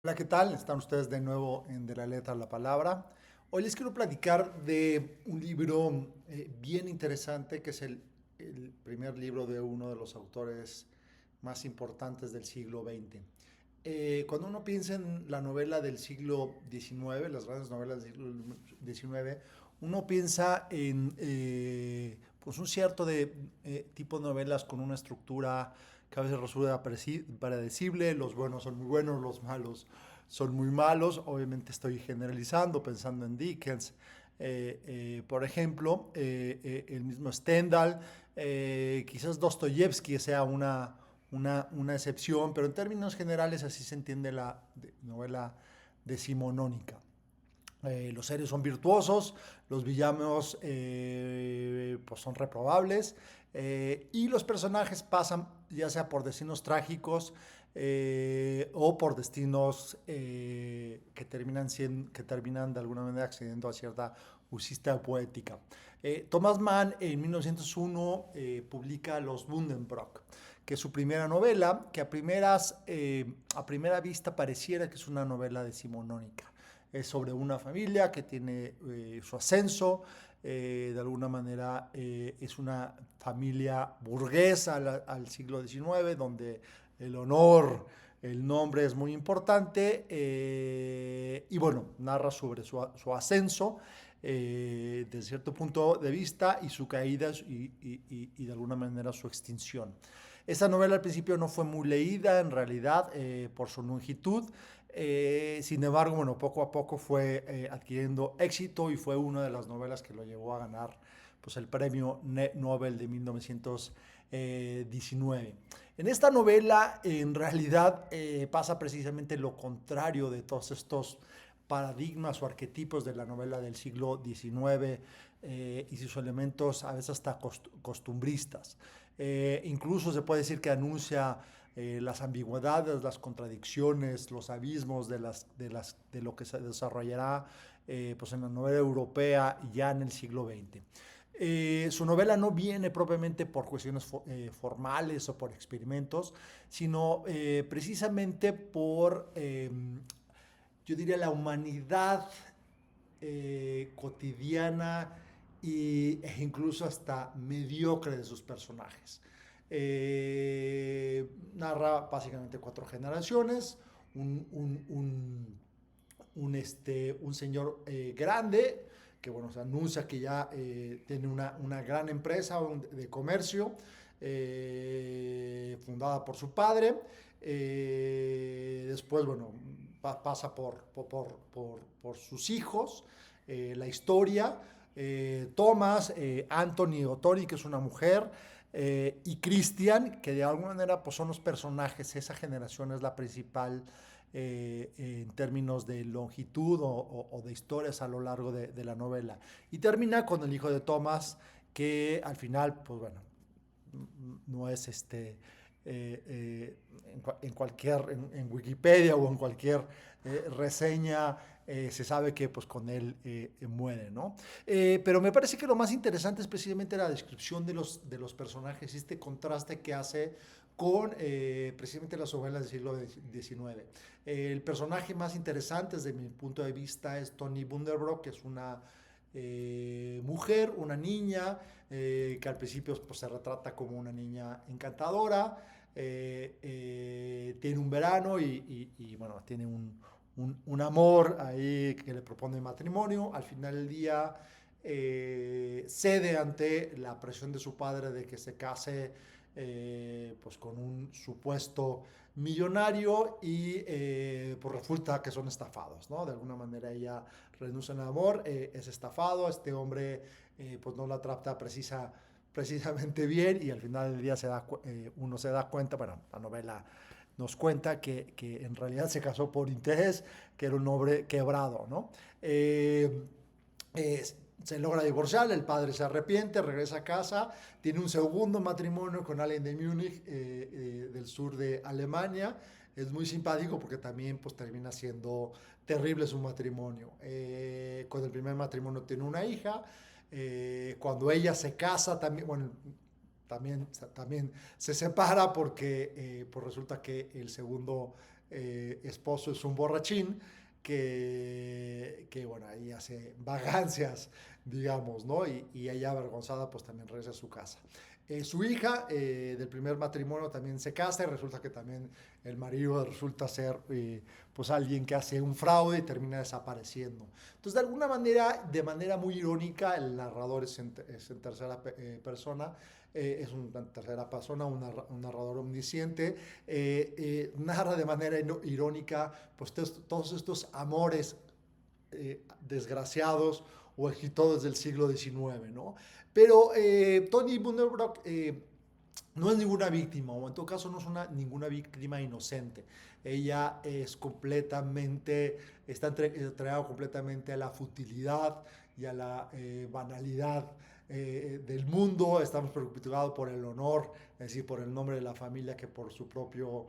Hola, ¿qué tal? Están ustedes de nuevo en De la Letra a la Palabra. Hoy les quiero platicar de un libro bien interesante que es el primer libro de uno de los autores más importantes del siglo XX. Cuando uno piensa en la novela del siglo XIX, las grandes novelas del siglo XIX, uno piensa en pues un cierto tipo de novelas con una estructura que a veces resulta predecible, los buenos son muy buenos, los malos son muy malos. Obviamente estoy generalizando, pensando en Dickens, por ejemplo, el mismo Stendhal, quizás Dostoyevsky sea una excepción, pero en términos generales así se entiende la novela decimonónica. Los seres son virtuosos, los villanos pues son reprobables, y los personajes pasan ya sea por destinos trágicos o por destinos que terminan de alguna manera accediendo a cierta justicia poética. Thomas Mann en 1901 publica Los Buddenbrook, que es su primera novela, que a primera vista pareciera que es una novela decimonónica. Es sobre una familia que tiene su ascenso, de alguna manera es una familia burguesa al siglo XIX, donde el honor, el nombre es muy importante, y bueno, narra sobre su ascenso desde cierto punto de vista y su caída y de alguna manera su extinción. Esta novela al principio no fue muy leída en realidad por su longitud. Sin embargo, bueno, poco a poco fue adquiriendo éxito y fue una de las novelas que lo llevó a ganar pues, el premio Nobel de 1919. En esta novela, en realidad, pasa precisamente lo contrario de todos estos paradigmas o arquetipos de la novela del siglo XIX y sus elementos a veces hasta costumbristas. Incluso se puede decir que anuncia las ambigüedades, las contradicciones, los abismos de lo que se desarrollará pues en la novela europea ya en el siglo XX. Su novela no viene propiamente por cuestiones formales o por experimentos, sino precisamente por, yo diría, la humanidad cotidiana e incluso hasta mediocre de sus personajes. Narra básicamente cuatro generaciones, un señor grande que bueno, se anuncia que ya tiene una gran empresa de comercio fundada por su padre. Después, bueno, pasa por sus hijos, la historia. Thomas, Anthony o Tori, que es una mujer, y Christian, que de alguna manera pues, son los personajes, esa generación es la principal en términos de longitud o de historias a lo largo de la novela. Y termina con el hijo de Thomas, que al final, pues bueno, no es en cualquier, Wikipedia o en cualquier reseña se sabe que pues con él muere, ¿no? Pero me parece que lo más interesante es precisamente la descripción de los personajes, este contraste que hace con precisamente las novelas del siglo XIX. El personaje más interesante desde mi punto de vista es Tony Buddenbrook, que es una mujer, una niña, que al principio pues, se retrata como una niña encantadora, tiene un verano y, bueno, tiene un amor ahí que le propone matrimonio. Al final del día cede ante la presión de su padre de que se case pues con un supuesto millonario y pues resulta que son estafados, ¿no? De alguna manera ella renuncia al amor, es estafado, este hombre pues no la trata precisamente bien y al final del día uno se da cuenta, bueno, la novela nos cuenta que en realidad se casó por interés, que era un hombre quebrado, ¿no? Eh, se logra divorciar, el padre se arrepiente, regresa a casa, tiene un segundo matrimonio con alguien de Múnich, del sur de Alemania. Es muy simpático porque también pues, termina siendo terrible su matrimonio. Con el primer matrimonio tiene una hija. Cuando ella se casa, también, bueno, también se separa porque pues resulta que el segundo esposo es un borrachín bueno, ahí hace vagancias, digamos, ¿no? Y ella avergonzada pues también regresa a su casa. Su hija del primer matrimonio también se casa y resulta que también el marido resulta ser pues alguien que hace un fraude y termina desapareciendo. Entonces, de alguna manera, de manera muy irónica, el narrador es en tercera persona, es una tercera persona, un narrador omnisciente, narra de manera irónica pues todos estos amores desgraciados o exitosos del siglo XIX, ¿no? Pero Tony Buddenbrook no es ninguna víctima, o en todo caso no es ninguna víctima inocente. Ella es completamente, está entregada completamente a la futilidad y a la banalidad del mundo. Estamos preocupados por el honor, es decir, por el nombre de la familia que por su propio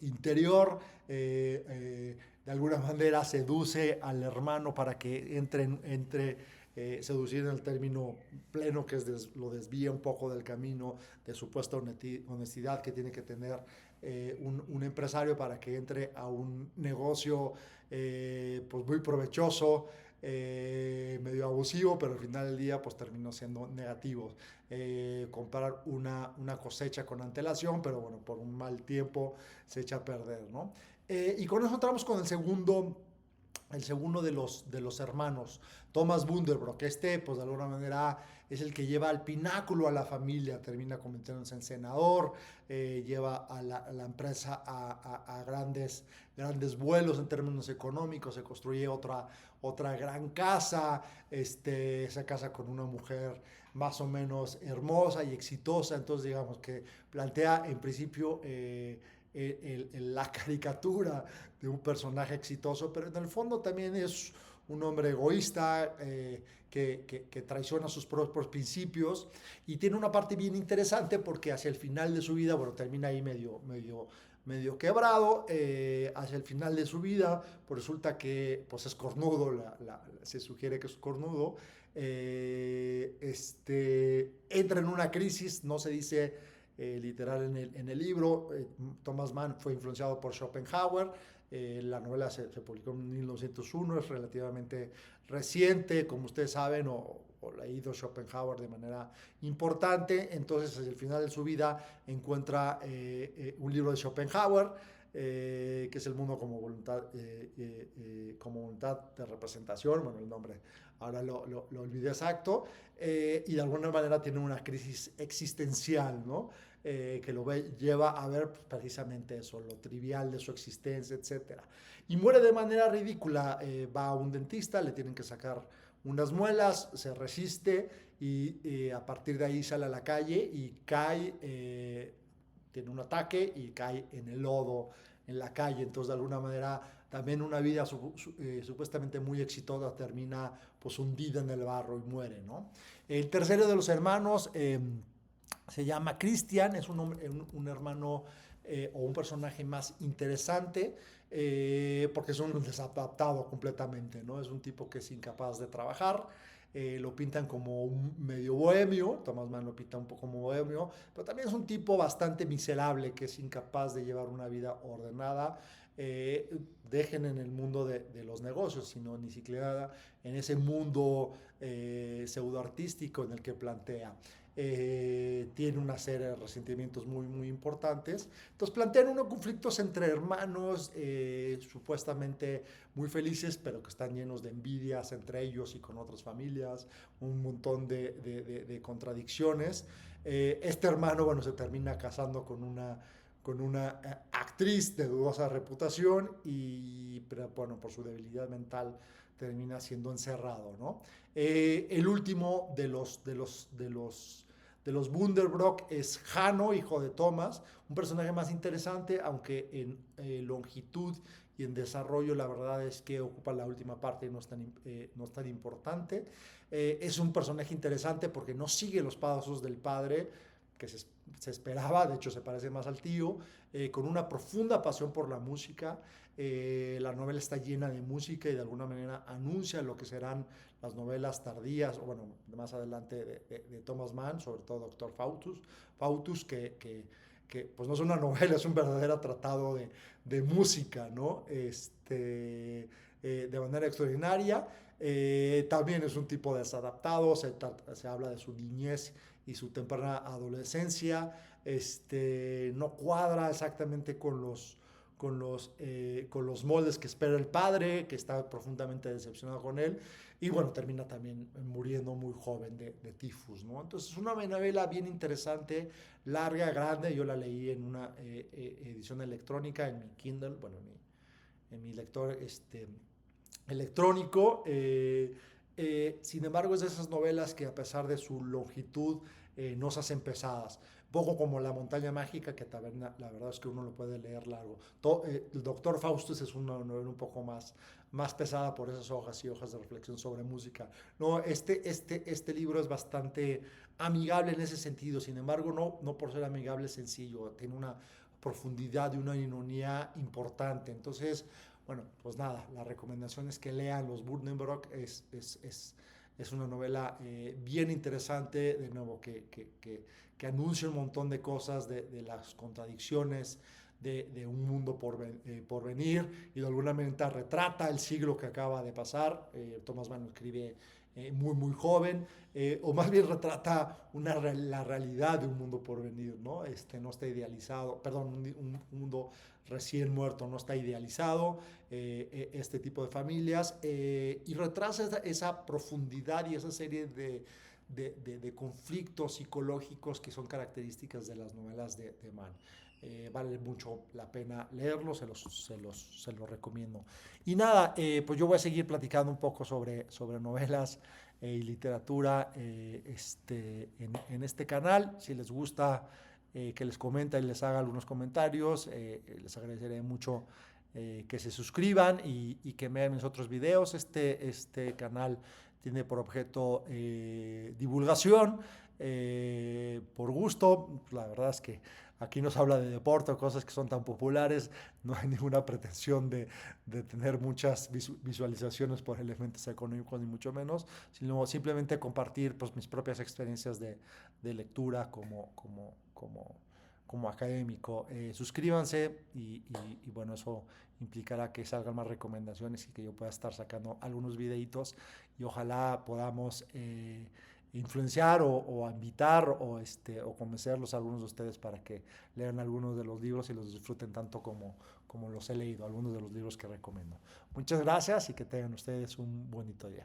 interior. De alguna manera seduce al hermano para que seducir en el término pleno, que lo desvía un poco del camino de supuesta honestidad que tiene que tener un empresario para que entre a un negocio pues muy provechoso, medio abusivo, pero al final del día pues terminó siendo negativo. Comprar una cosecha con antelación, pero bueno, por un mal tiempo se echa a perder, ¿no? Y con eso entramos con el segundo de los hermanos, Thomas Buddenbrook. Pues de alguna manera es el que lleva al pináculo a la familia, termina convirtiéndose en senador, lleva a la empresa a grandes vuelos en términos económicos, se construye otra gran casa, se casa con una mujer más o menos hermosa y exitosa. Entonces digamos que plantea en principio la caricatura de un personaje exitoso, pero en el fondo también es un hombre egoísta que traiciona sus propios principios, y tiene una parte bien interesante porque hacia el final de su vida, bueno, termina ahí medio quebrado, hacia el final de su vida, pues resulta que pues es cornudo, se sugiere que es cornudo, entra en una crisis, no se dice literal en el libro. Thomas Mann fue influenciado por Schopenhauer. La novela se publicó en 1901, es relativamente reciente, como ustedes saben, o leído Schopenhauer de manera importante. Entonces, hacia el final de su vida, encuentra un libro de Schopenhauer, que es El mundo como voluntad de representación. Bueno, el nombre ahora lo olvidé exacto. Y de alguna manera tiene una crisis existencial, ¿no? Que lleva a ver precisamente eso, lo trivial de su existencia, etc. Y muere de manera ridícula. Va a un dentista, le tienen que sacar unas muelas, se resiste y a partir de ahí sale a la calle y cae, tiene un ataque y cae en el lodo en la calle. Entonces, de alguna manera, también una vida supuestamente muy exitosa termina pues hundida en el barro y muere, ¿no? El tercero de los hermanos se llama Christian, es un hermano o un personaje más interesante, porque es un desadaptado completamente, ¿no? Es un tipo que es incapaz de trabajar. Lo pintan como un medio bohemio, Thomas Mann lo pinta un poco como bohemio, pero también es un tipo bastante miserable que es incapaz de llevar una vida ordenada. Dejen en el mundo de los negocios, sino ni siquiera en ese mundo pseudoartístico en el que plantea. Tiene una serie de resentimientos muy importantes. Entonces plantean unos conflictos entre hermanos supuestamente muy felices, pero que están llenos de envidias entre ellos y con otras familias, un montón de contradicciones. Este hermano, bueno, se termina casando con una actriz de dudosa reputación pero bueno, por su debilidad mental termina siendo encerrado, ¿no? El último de los Buddenbrook es Hanno, hijo de Thomas, un personaje más interesante, aunque en longitud y en desarrollo la verdad es que ocupa la última parte y no es tan importante. Es un personaje interesante porque no sigue los pasos del padre, que se esperaba, de hecho se parece más al tío, con una profunda pasión por la música. La novela está llena de música y de alguna manera anuncia lo que serán las novelas tardías, o bueno, más adelante de Thomas Mann, sobre todo Doctor Faustus, que que pues no es una novela, es un verdadero tratado de música, ¿no? De manera extraordinaria. También es un tipo desadaptado, se habla de su niñez y su temprana adolescencia. No cuadra exactamente con los moldes que espera el padre, que está profundamente decepcionado con él, y bueno, termina también muriendo muy joven de tifus, ¿no? Entonces es una novela bien interesante, larga, grande. Yo la leí en una edición electrónica en mi Kindle, bueno, en mi lector electrónico. Sin embargo, es de esas novelas que a pesar de su longitud no se hacen pesadas. Poco como La montaña mágica, que Taberna, la verdad es que uno lo puede leer largo. El Doctor Faustus es una novela un poco más pesada por esas hojas y hojas de reflexión sobre música. No, este libro es bastante amigable en ese sentido. Sin embargo, no por ser amigable es sencillo. Tiene una profundidad y una ironía importante. Entonces, bueno, pues nada, la recomendación es que lean Los Buddenbrook. Es una novela bien interesante, de nuevo, que anuncia un montón de cosas, de las contradicciones de un mundo por venir, y de alguna manera retrata el siglo que acaba de pasar. Thomas Mann escribe muy joven, o más bien retrata la realidad de un mundo por venir, ¿no? No está idealizado, perdón, un mundo recién muerto, no está idealizado, este tipo de familias, y retrasa esa profundidad y esa serie de conflictos psicológicos que son características de las novelas de Mann. Vale mucho la pena leerlo, se los recomiendo. Y nada, pues yo voy a seguir platicando un poco sobre novelas y literatura en este canal. Si les gusta que les comente y les haga algunos comentarios, les agradeceré mucho que se suscriban y que vean mis otros videos. Este canal tiene por objeto divulgación, por gusto. La verdad es que aquí no se habla de deporte o cosas que son tan populares. No hay ninguna pretensión de tener muchas visualizaciones por elementos económicos, ni mucho menos, sino simplemente compartir pues, mis propias experiencias de lectura como académico. Suscríbanse y bueno, eso implicará que salgan más recomendaciones y que yo pueda estar sacando algunos videitos, y ojalá podamos influenciar o invitar o convencerlos a algunos de ustedes para que lean algunos de los libros y los disfruten tanto como los he leído, algunos de los libros que recomiendo. Muchas gracias y que tengan ustedes un bonito día.